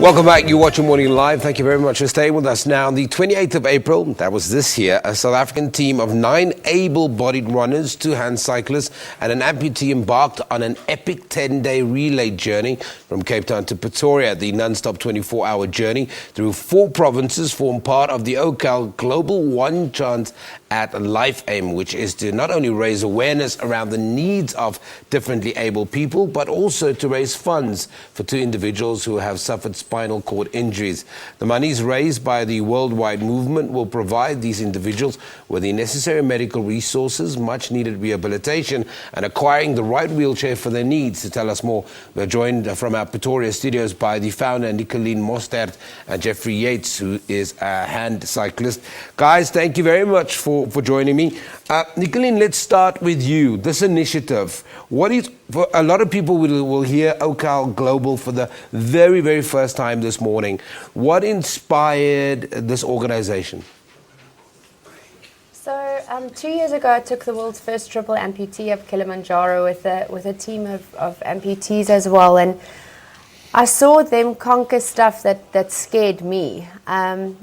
Welcome back. You're watching Morning Live. Thank you very much for staying with us. Now, on the 28th of April, that was this year, a South African team of 9 able-bodied runners, 2 hand cyclists, and an amputee embarked on an epic 10-day relay journey from Cape Town to Pretoria. The non-stop 24-hour journey through 4 provinces formed part of the OCAL Global One Chance at Life Aim, which is to not only raise awareness around the needs of differently able people, but also to raise funds for 2 individuals who have suffered spinal cord injuries. The monies raised by the worldwide movement will provide these individuals with the necessary medical resources, much needed rehabilitation, and acquiring the right wheelchair for their needs. To tell us more, we're joined from our Pretoria studios by the founder, Nicolene Mostert, and Jeffrey Yates, who is a hand cyclist. Guys, thank you very much for joining me. Nicolene, let's start with you. This initiative, what is, for a lot of people will hear OCAL Global for the very, very first time this morning. What inspired this organization? So 2 years ago, I took the world's first triple amputee of Kilimanjaro with a team of amputees as well, and I saw them conquer stuff that scared me. And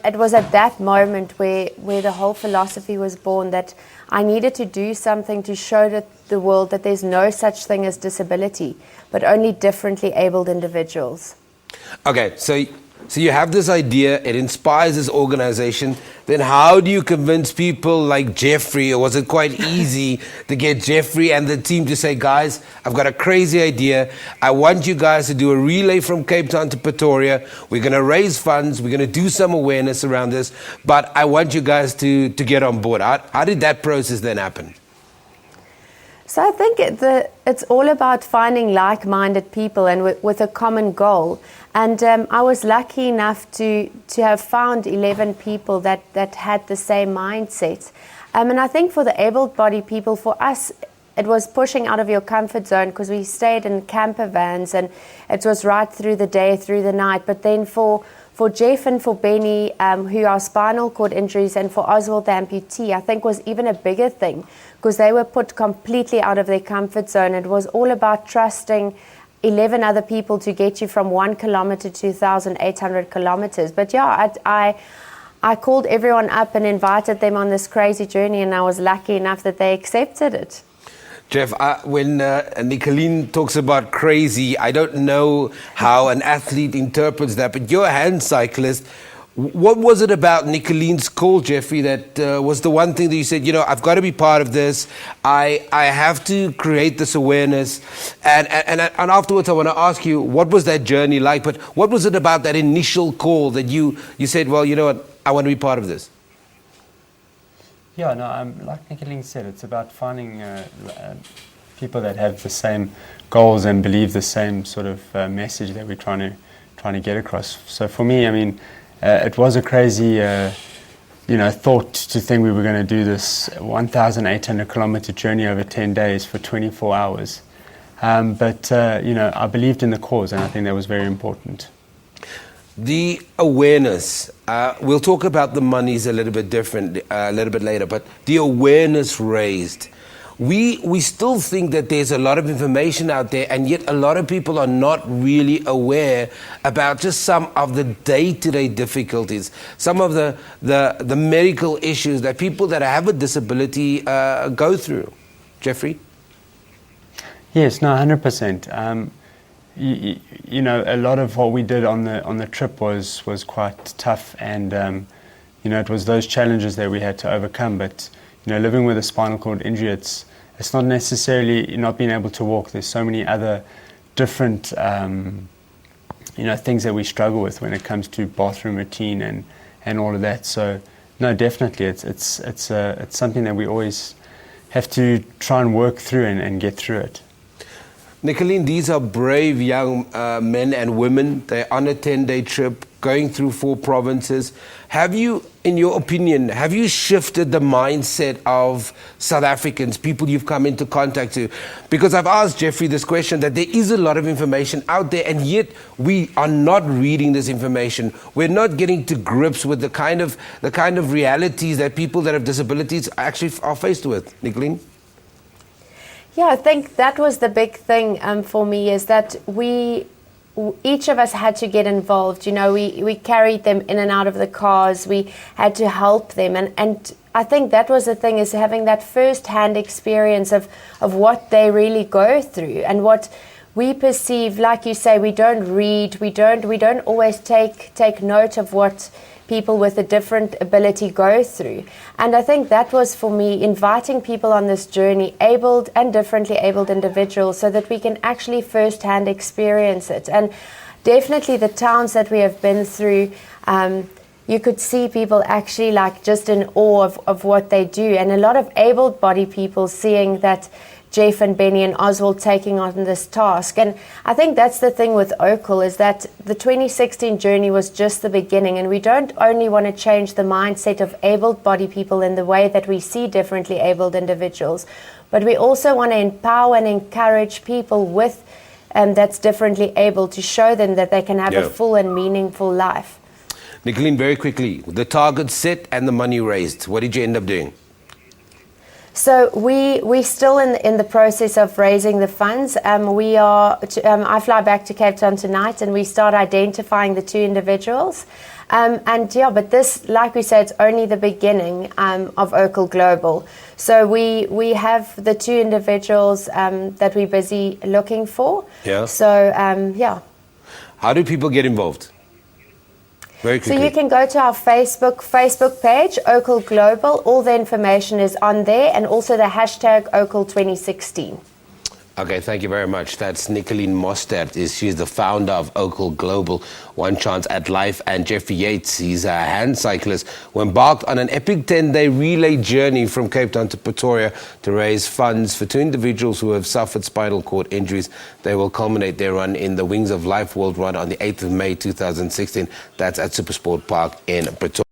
it was at that moment where the whole philosophy was born, that I needed to do something to show the world that there's no such thing as disability, but only differently abled individuals. Okay, so you have this idea, it inspires this organization. Then how do you convince people like Jeffrey, or was it quite easy to get Jeffrey and the team to say, guys, I've got a crazy idea. I want you guys to do a relay from Cape Town to Pretoria. We're going to raise funds. We're going to do some awareness around this. But I want you guys to get on board. How did that process then happen? So I think it's all about finding like-minded people and with a common goal. And I was lucky enough to have found 11 people that had the same mindset. And I think for the able-bodied people, for us, it was pushing out of your comfort zone, because we stayed in camper vans and it was right through the day, through the night. But then for Jeff and for Benny, who are spinal cord injuries, and for Oswald the amputee, I think was even a bigger thing, because they were put completely out of their comfort zone. It was all about trusting 11 other people to get you from 1 kilometer to 2,800 kilometers. But yeah, I called everyone up and invited them on this crazy journey, and I was lucky enough that they accepted it. Jeff, when Nicolene talks about crazy, I don't know how an athlete interprets that, but you're a hand cyclist. What was it about Nicolene's call, Jeffrey, that was the one thing that you said, you know, I've got to be part of this. I have to create this awareness. And afterwards, I want to ask you, what was that journey like? But what was it about that initial call that you said, well, you know what, I want to be part of this? Yeah, no, like Nicolene said, it's about finding people that have the same goals and believe the same sort of message that we're trying to get across. So for me, I mean, it was a crazy, thought to think we were going to do this 1,800 kilometer journey over 10 days for 24 hours. But I believed in the cause, and I think that was very important. The awareness, we'll talk about the monies a little bit later, but the awareness raised. We still think that there's a lot of information out there, and yet a lot of people are not really aware about just some of the day-to-day difficulties, some of the medical issues that people that have a disability go through. Jeffrey? Yes, no, 100%. A lot of what we did on the trip was quite tough, and it was those challenges that we had to overcome. But living with a spinal cord injury, it's not necessarily not being able to walk. There's so many other different things that we struggle with when it comes to bathroom routine and all of that. So no, definitely it's something that we always have to try and work through and get through it. Nicolene, these are brave young men and women. They're on a 10-day trip, going through 4 provinces. Have you, in your opinion, have you shifted the mindset of South Africans, people you've come into contact to? Because I've asked Jeffrey this question, that there is a lot of information out there, and yet we are not reading this information. We're not getting to grips with the kind of realities that people that have disabilities actually are faced with. Nicolene? Yeah, I think that was the big thing for me, is that we each of us had to get involved. You know, we carried them in and out of the cars. We had to help them. And I think that was the thing, is having that first-hand experience of what they really go through and what we perceive. Like you say, we don't read, we don't always take note of what people with a different ability go through. And I think that was, for me, inviting people on this journey, abled and differently abled individuals, so that we can actually first-hand experience it. And definitely the towns that we have been through, you could see people actually like just in awe of what they do. And a lot of able-bodied people seeing that Jeff and Benny and Oswald taking on this task. And I think that's the thing with OCAL, is that the 2016 journey was just the beginning, and we don't only want to change the mindset of able-bodied people in the way that we see differently abled individuals, but we also want to empower and encourage people with that's differently able, to show them that they can have a full and meaningful life. Nicolene, very quickly, the target set and the money raised, what did you end up doing? So we're still in the process of raising the funds. I fly back to Cape Town tonight, and we start identifying the 2 individuals. But this, like we said, it's only the beginning of OCAL Global. So we have the 2 individuals that we're busy looking for. Yeah. So How do people get involved? Very quickly. So you can go to our Facebook page, OCAL Global. All the information is on there, and also the hashtag OCAL 2016. Okay, thank you very much. That's Nicolene Mostert. She's the founder of OCAL Global, One Chance at Life, and Jeffrey Yates. He's a hand cyclist who embarked on an epic 10-day relay journey from Cape Town to Pretoria to raise funds for 2 individuals who have suffered spinal cord injuries. They will culminate their run in the Wings of Life World Run on the 8th of May 2016. That's at Supersport Park in Pretoria.